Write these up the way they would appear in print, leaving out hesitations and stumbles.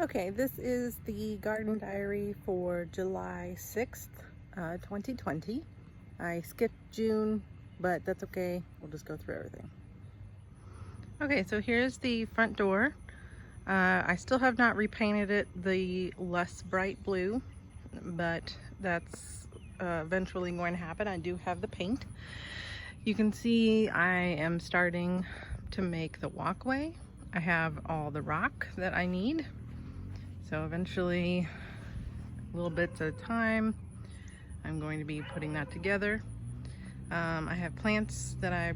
Okay, this is the garden diary for July 6th, 2020. I skipped June, but that's okay. We'll just go through everything. Okay, so here's the front door. I still have not repainted it the less bright blue, but that's eventually going to happen. I do have the paint. You can see I am starting to make the walkway. I have all the rock that I need. So eventually, little bits at a time, I'm going to be putting that together. I have plants that I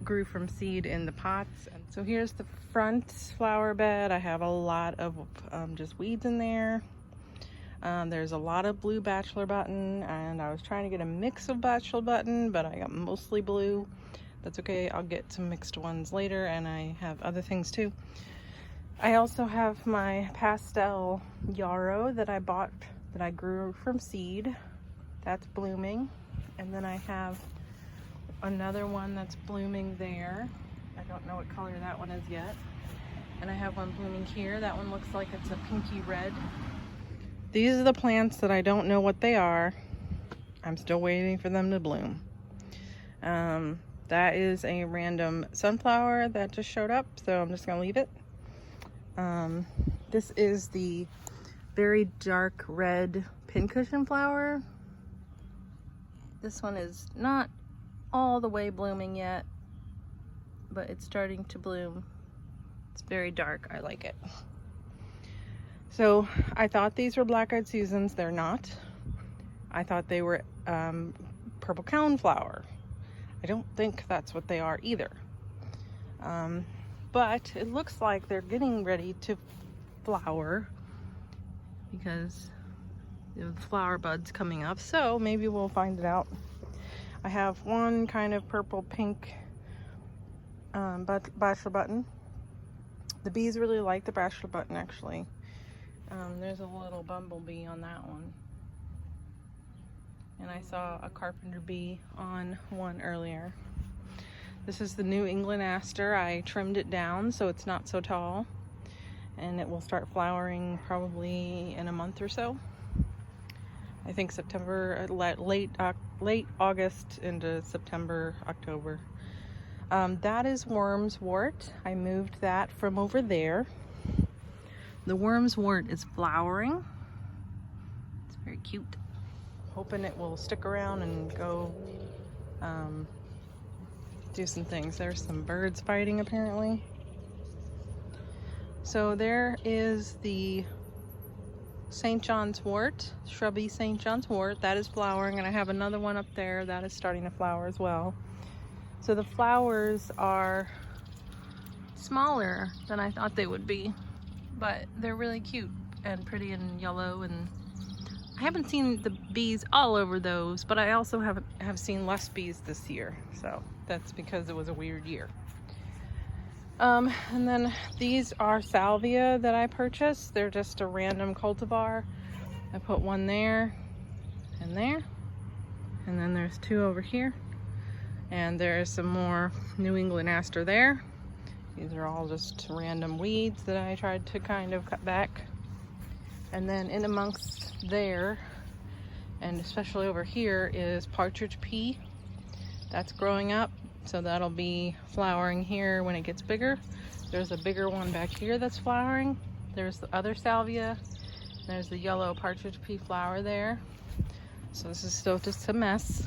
grew from seed in the pots. And so here's the front flower bed. I have a lot of just weeds in there. There's a lot of blue bachelor button, and I was trying to get a mix of bachelor button, but I got mostly blue. That's okay, I'll get some mixed ones later, and I have other things too. I also have my pastel yarrow that I bought, that I grew from seed. That's blooming. And then I have another one that's blooming there. I don't know what color that one is yet. And I have one blooming here. That one looks like it's a pinky red. These are the plants that I don't know what they are. I'm still waiting for them to bloom. That is a random sunflower that just showed up, so I'm just gonna leave it. This is the very dark red pincushion flower. This one is not all the way blooming yet, but it's starting to bloom. It's very dark, I like it. So I thought these were black-eyed Susans, they're not. I thought they were purple coneflower. I don't think that's what they are either. But it looks like they're getting ready to flower because the flower buds coming up, so maybe we'll find it out. I have one kind of purple pink bachelor button. The bees really like the bachelor button, actually. There's a little bumblebee on that one, and I saw a carpenter bee on one earlier. This is the New England aster. I trimmed it down so it's not so tall, and it will start flowering probably in a month or so. I think September, late August into September, October. That is wormswort. I moved that from over there. The wormswort is flowering. It's very cute. Hoping it will stick around and go do some things. There's some birds fighting apparently. So there is the St. John's wort, shrubby St. John's wort. That is flowering, and I have another one up there that is starting to flower as well. So the flowers are smaller than I thought they would be, but they're really cute and pretty and yellow, and I haven't seen the bees all over those, but I also have seen less bees this year, so that's because it was a weird year. And then these are salvia that I purchased. They're just a random cultivar. I put one there, and then there's two over here, and there's some more New England aster there. These are all just random weeds that I tried to kind of cut back. And then in amongst there, and especially over here, is partridge pea. That's growing up, so that'll be flowering here when it gets bigger. There's a bigger one back here that's flowering. There's the other salvia. There's the yellow partridge pea flower there. So this is still just a mess.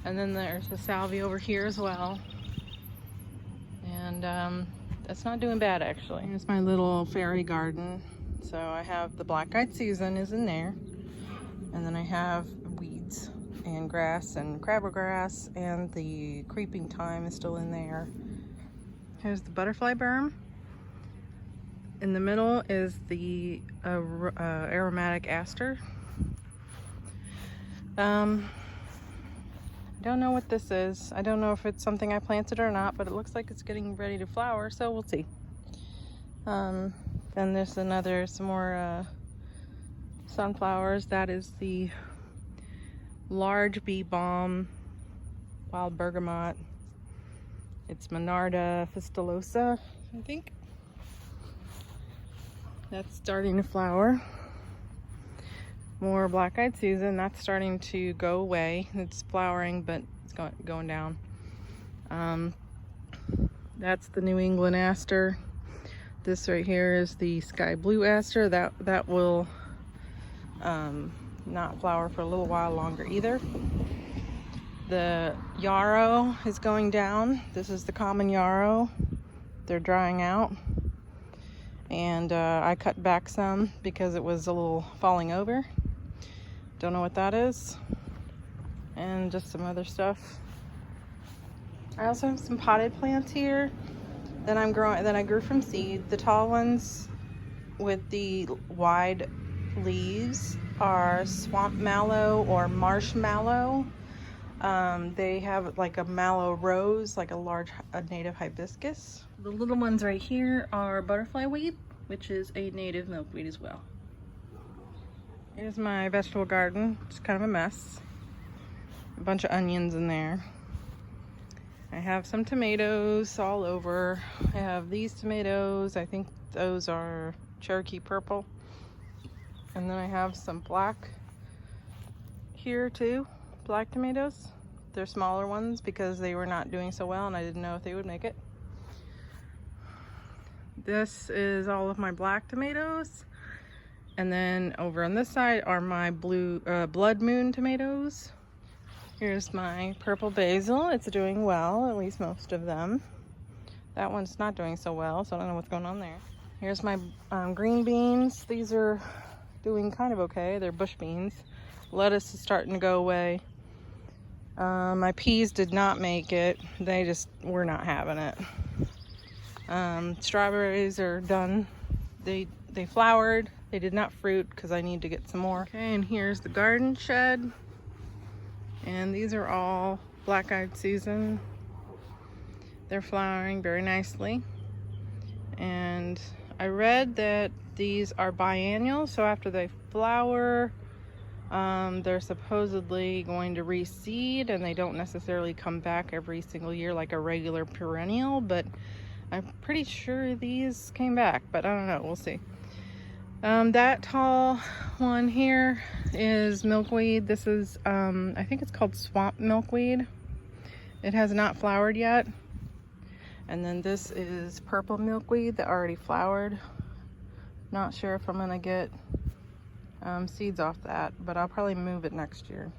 And then there's the salvia over here as well. And that's not doing bad, actually. Here's my little fairy garden. So I have the black-eyed Susan is in there, and then I have weeds and grass and crabgrass, and the creeping thyme is still in there. Here's the butterfly berm. In the middle is the aromatic aster. I don't know what this is. I don't know if it's something I planted or not, but it looks like it's getting ready to flower, so we'll see. Then there's some more sunflowers. That is the large bee balm, wild bergamot. It's Monarda fistulosa, I think. That's starting to flower. More black-eyed Susan. That's starting to go away. It's flowering, but it's going down. That's the New England aster. This right here is the sky blue aster. That will not flower for a little while longer either. The yarrow is going down. This is the common yarrow. They're drying out. And I cut back some because it was a little falling over. Don't know what that is. And just some other stuff. I also have some potted plants here that I grew from seed. The tall ones with the wide leaves are swamp mallow or marsh mallow. They have like a mallow rose, like a native hibiscus. The little ones right here are butterfly weed, which is a native milkweed as well. Here's my vegetable garden. It's kind of a mess. A bunch of onions in there. I have some tomatoes all over. I have these tomatoes. I think those are Cherokee purple. And then I have some black here too. Black tomatoes. They're smaller ones because they were not doing so well and I didn't know if they would make it. This is all of my black tomatoes. And then over on this side are my blue blood moon tomatoes. Here's my purple basil. It's doing well, at least most of them. That one's not doing so well, so I don't know what's going on there. Here's my green beans. These are doing kind of okay. They're bush beans. Lettuce is starting to go away. My peas did not make it. They just were not having it. Strawberries are done. They flowered. They did not fruit because I need to get some more. Okay, and here's the garden shed. And these are all black-eyed Susan. They're flowering very nicely. And I read that these are biennial, so after they flower, they're supposedly going to reseed, and they don't necessarily come back every single year like a regular perennial, but I'm pretty sure these came back, but I don't know, we'll see. That tall one here is milkweed. This is, I think it's called swamp milkweed. It has not flowered yet. And then this is purple milkweed that already flowered. Not sure if I'm gonna get seeds off that, but I'll probably move it next year.